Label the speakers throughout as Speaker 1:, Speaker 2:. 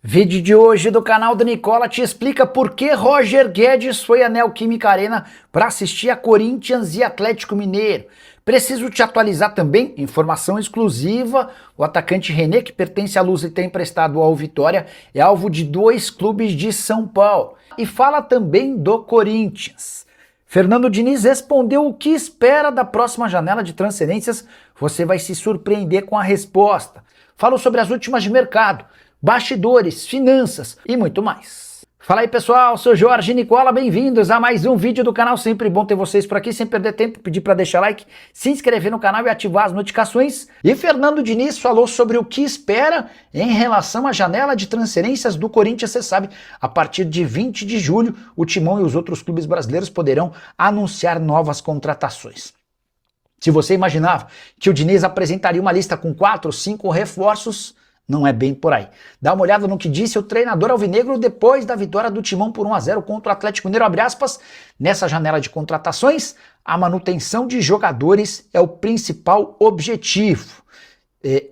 Speaker 1: Vídeo de hoje do canal do Nicola te explica por que Roger Guedes foi à Neoquímica Arena para assistir a Corinthians e Atlético Mineiro. Preciso te atualizar também, informação exclusiva, o atacante René, que pertence à Luz e tem emprestado ao Vitória, é alvo de 2 clubes de São Paulo. E fala também do Corinthians. Fernando Diniz respondeu o que espera da próxima janela de transferências. Você vai se surpreender com a resposta. Falo sobre as últimas de mercado, bastidores, finanças e muito mais. Fala aí pessoal, sou Jorge Nicola, bem-vindos a mais um vídeo do canal, sempre bom ter vocês por aqui, sem perder tempo, pedir para deixar like, se inscrever no canal e ativar as notificações. E Fernando Diniz falou sobre o que espera em relação à janela de transferências do Corinthians. Você sabe, a partir de 20 de julho, o Timão e os outros clubes brasileiros poderão anunciar novas contratações. Se você imaginava que o Diniz apresentaria uma lista com 4 ou 5 reforços, não é bem por aí. Dá uma olhada no que disse o treinador alvinegro depois da vitória do Timão por 1-0 contra o Atlético Mineiro, abre aspas, nessa janela de contratações, a manutenção de jogadores é o principal objetivo.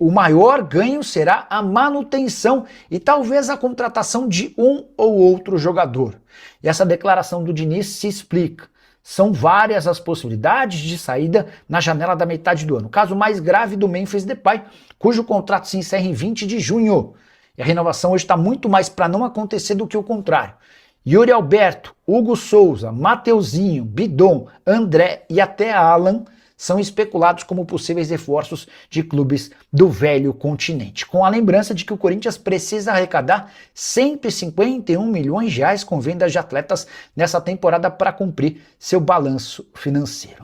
Speaker 1: O maior ganho será a manutenção e talvez a contratação de um ou outro jogador. E essa declaração do Diniz se explica. São várias as possibilidades de saída na janela da metade do ano. O caso mais grave do Memphis Depay, cujo contrato se encerra em 20 de junho. E a renovação hoje está muito mais para não acontecer do que o contrário. Yuri Alberto, Hugo Souza, Mateuzinho, Bidon, André e até Alan são especulados como possíveis reforços de clubes do velho continente, com a lembrança de que o Corinthians precisa arrecadar 151 milhões de reais com vendas de atletas nessa temporada para cumprir seu balanço financeiro.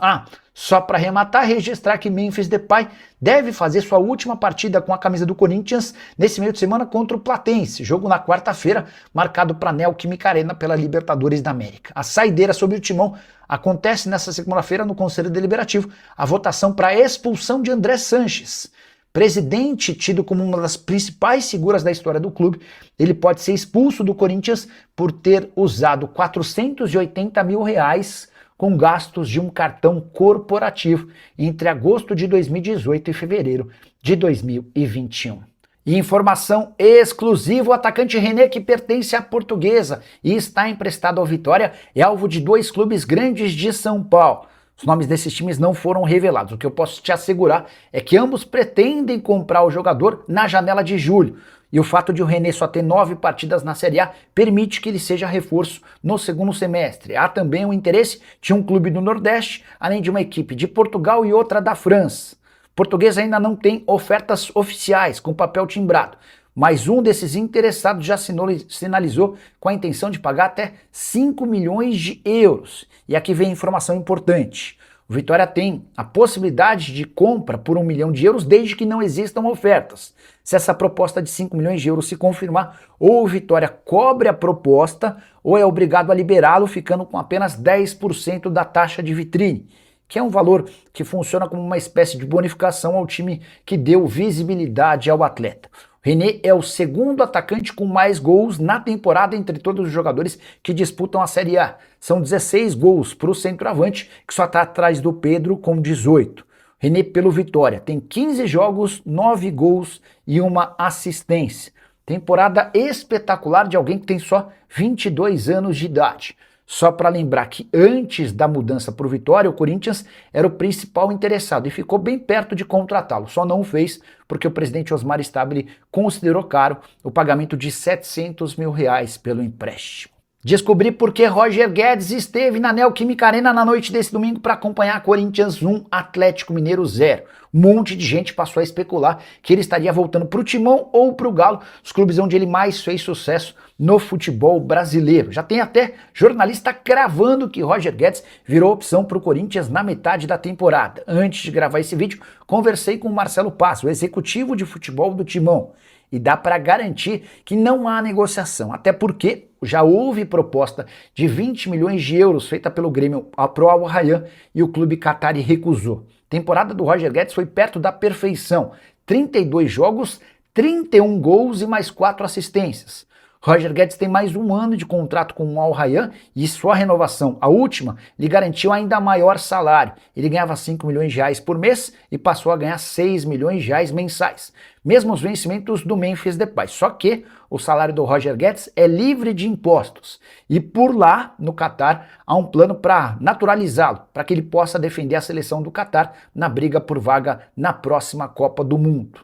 Speaker 1: Só para arrematar, registrar que Memphis Depay deve fazer sua última partida com a camisa do Corinthians nesse meio de semana contra o Platense, jogo na quarta-feira, marcado para a Neoquímica Arena pela Libertadores da América. A saideira sobre o Timão acontece nesta segunda-feira no Conselho Deliberativo, a votação para a expulsão de André Sanches. Presidente tido como uma das principais figuras da história do clube, ele pode ser expulso do Corinthians por ter usado 480 mil reais com gastos de um cartão corporativo entre agosto de 2018 e fevereiro de 2021. E informação exclusiva, o atacante René, que pertence à Portuguesa e está emprestado ao Vitória, é alvo de 2 clubes grandes de São Paulo. Os nomes desses times não foram revelados. O que eu posso te assegurar é que ambos pretendem comprar o jogador na janela de julho. E o fato de o René só ter 9 partidas na Série A permite que ele seja reforço no segundo semestre. Há também o interesse de um clube do Nordeste, além de uma equipe de Portugal e outra da França. Portuguesa ainda não tem ofertas oficiais com papel timbrado, mas um desses interessados já sinalizou com a intenção de pagar até 5 milhões de euros. E aqui vem informação importante. O Vitória tem a possibilidade de compra por 1 milhão de euros desde que não existam ofertas. Se essa proposta de 5 milhões de euros se confirmar, ou o Vitória cobre a proposta ou é obrigado a liberá-lo ficando com apenas 10% da taxa de vitrine, que é um valor que funciona como uma espécie de bonificação ao time que deu visibilidade ao atleta. René é o segundo atacante com mais gols na temporada entre todos os jogadores que disputam a Série A. São 16 gols para o centroavante, que só está atrás do Pedro com 18. René pelo Vitória tem 15 jogos, 9 gols e 1 assistência. Temporada espetacular de alguém que tem só 22 anos de idade. Só para lembrar que antes da mudança para o Vitória, o Corinthians era o principal interessado e ficou bem perto de contratá-lo. Só não o fez porque o presidente Osmar Stabile considerou caro o pagamento de 700 mil reais pelo empréstimo. Descobri por que Roger Guedes esteve na Neoquímica Arena na noite desse domingo para acompanhar Corinthians 1, Atlético Mineiro 0. Um monte de gente passou a especular que ele estaria voltando para o Timão ou para o Galo, os clubes onde ele mais fez sucesso no futebol brasileiro. Já tem até jornalista cravando que Roger Guedes virou opção para o Corinthians na metade da temporada. Antes de gravar esse vídeo, conversei com o Marcelo Paz, o executivo de futebol do Timão. E dá para garantir que não há negociação, até porque já houve proposta de 20 milhões de euros feita pelo Grêmio pro Al Rayyan e o clube qatari recusou. Temporada do Roger Guedes foi perto da perfeição, 32 jogos, 31 gols e mais 4 assistências. Roger Guedes tem mais um ano de contrato com o Al Rayyan e sua renovação, a última, lhe garantiu ainda maior salário. Ele ganhava 5 milhões de reais por mês e passou a ganhar 6 milhões de reais mensais. Mesmo os vencimentos do Memphis Depay. Só que o salário do Roger Guedes é livre de impostos. E por lá, no Catar, há um plano para naturalizá-lo, para que ele possa defender a seleção do Catar na briga por vaga na próxima Copa do Mundo.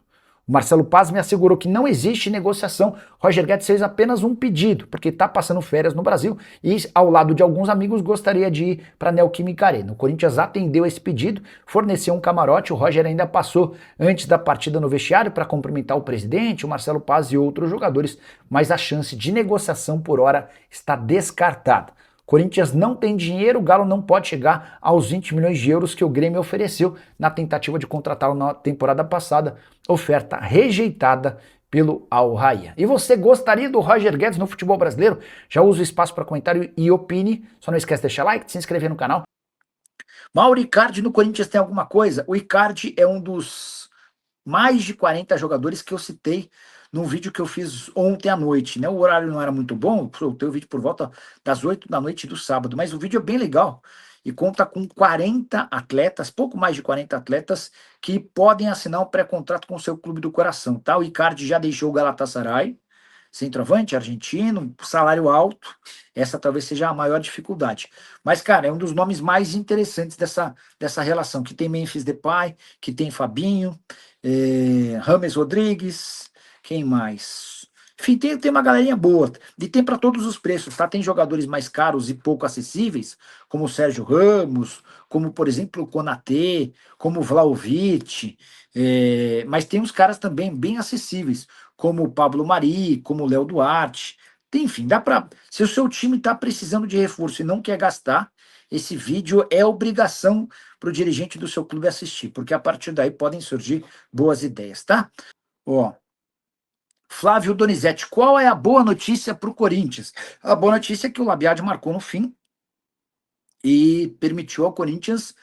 Speaker 1: O Marcelo Paz me assegurou que não existe negociação. Roger Guedes fez apenas um pedido, porque está passando férias no Brasil e, ao lado de alguns amigos, gostaria de ir para a Neoquímica Arena. O Corinthians atendeu esse pedido, forneceu um camarote. O Roger ainda passou antes da partida no vestiário para cumprimentar o presidente, o Marcelo Paz e outros jogadores, mas a chance de negociação por hora está descartada. Corinthians não tem dinheiro, o Galo não pode chegar aos 20 milhões de euros que o Grêmio ofereceu na tentativa de contratá-lo na temporada passada, oferta rejeitada pelo Al Rayyan. E você gostaria do Roger Guedes no futebol brasileiro? Já usa o espaço para comentário e opine. Só não esquece de deixar like, de se inscrever no canal. Mauro Icardi no Corinthians tem alguma coisa? O Icardi é um dos mais de 40 jogadores que eu citei num vídeo que eu fiz ontem à noite, né? O horário não era muito bom, eu soltei o vídeo por volta das 8 da noite do sábado, mas o vídeo é bem legal e conta com 40 atletas, pouco mais de 40 atletas, que podem assinar um pré-contrato com o seu clube do coração, tá? O Icardi já deixou o Galatasaray, centroavante argentino, salário alto, essa talvez seja a maior dificuldade. Mas, cara, é um dos nomes mais interessantes dessa relação, que tem Memphis Depay, que tem Fabinho, James Rodrigues, quem mais? Enfim, tem uma galerinha boa, e tem para todos os preços, tá? Tem jogadores mais caros e pouco acessíveis, como o Sérgio Ramos, como, por exemplo, o Konaté, como o Vlahovic, mas tem uns caras também bem acessíveis, como o Pablo Mari, como o Léo Duarte. Enfim, dá para. Se o seu time está precisando de reforço e não quer gastar, esse vídeo é obrigação para o dirigente do seu clube assistir, porque a partir daí podem surgir boas ideias, tá? Ó, Flávio Donizete, qual é a boa notícia para o Corinthians? A boa notícia é que o Labiad marcou no fim e permitiu ao Corinthians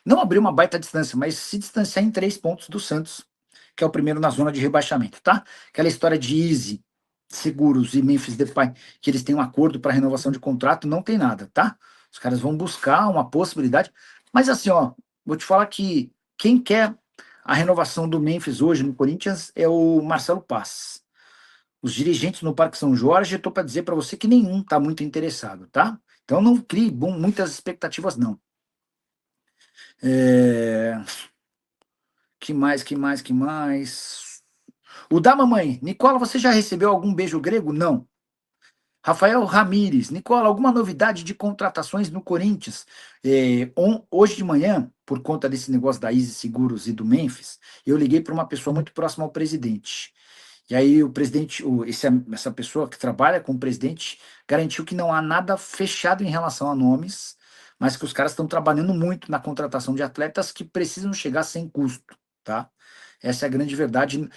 Speaker 1: não abrir uma baita distância, mas se distanciar em 3 pontos do Santos, que é o primeiro na zona de rebaixamento, tá? Aquela história de Easy, Seguros e Memphis Depay, que eles têm um acordo para renovação de contrato, não tem nada, tá? Os caras vão buscar uma possibilidade, mas assim, ó, vou te falar que quem quer a renovação do Memphis hoje no Corinthians é o Marcelo Paz. Os dirigentes no Parque São Jorge, estou para dizer para você que nenhum está muito interessado, tá? Então não crie muitas expectativas, não. Que mais? O da mamãe. Nicola, você já recebeu algum beijo grego? Não. Rafael Ramires. Nicola, alguma novidade de contratações no Corinthians? Hoje de manhã, por conta desse negócio da Easy Seguros e do Memphis, eu liguei para uma pessoa muito próxima ao presidente. E aí o presidente, essa pessoa que trabalha com o presidente, garantiu que não há nada fechado em relação a nomes, mas que os caras estão trabalhando muito na contratação de atletas que precisam chegar sem custo, tá? Essa é a grande verdade.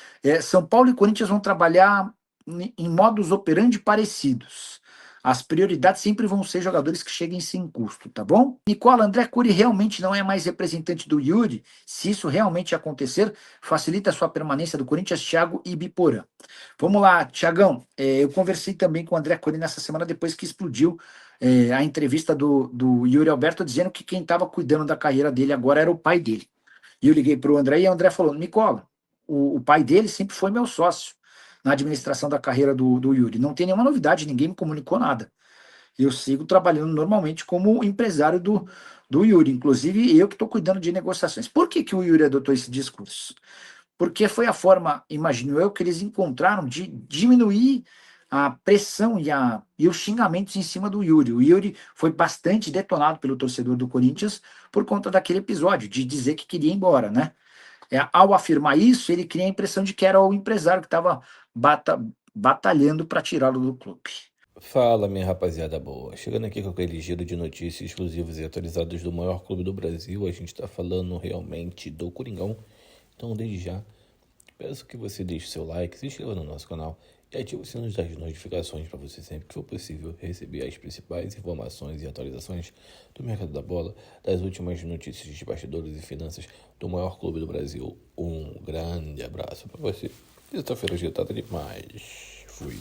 Speaker 1: São Paulo e Corinthians vão trabalhar em modus operandi parecidos. As prioridades sempre vão ser jogadores que cheguem sem custo, tá bom? Nicola, André Curi realmente não é mais representante do Yuri? Se isso realmente acontecer, facilita a sua permanência do Corinthians, Thiago e Biporã. Vamos lá, Thiagão. Eu conversei também com o André Curi nessa semana, depois que explodiu a entrevista do Yuri Alberto, dizendo que quem estava cuidando da carreira dele agora era o pai dele. E eu liguei para o André e o André falou, Nicola, o pai dele sempre foi meu sócio na administração da carreira do Yuri. Não tem nenhuma novidade, ninguém me comunicou nada. Eu sigo trabalhando normalmente como empresário do Yuri, inclusive eu que estou cuidando de negociações. Por que o Yuri adotou esse discurso? Porque foi a forma, imagino eu, que eles encontraram de diminuir a pressão e os xingamentos em cima do Yuri. O Yuri foi bastante detonado pelo torcedor do Corinthians por conta daquele episódio, de dizer que queria ir embora, né? Ao afirmar isso, ele cria a impressão de que era o empresário que estava batalhando para tirá-lo do clube.
Speaker 2: Fala, minha rapaziada boa. Chegando aqui com aquele giro de notícias exclusivas e atualizadas do maior clube do Brasil, a gente está falando realmente do Coringão. Então, desde já, peço que você deixe seu like, se inscreva no nosso canal e ative o sino das notificações para você sempre que for possível receber as principais informações e atualizações do mercado da bola, das últimas notícias de bastidores e finanças do maior clube do Brasil. Um grande abraço para você. Sexta-feira agitada demais. Fui.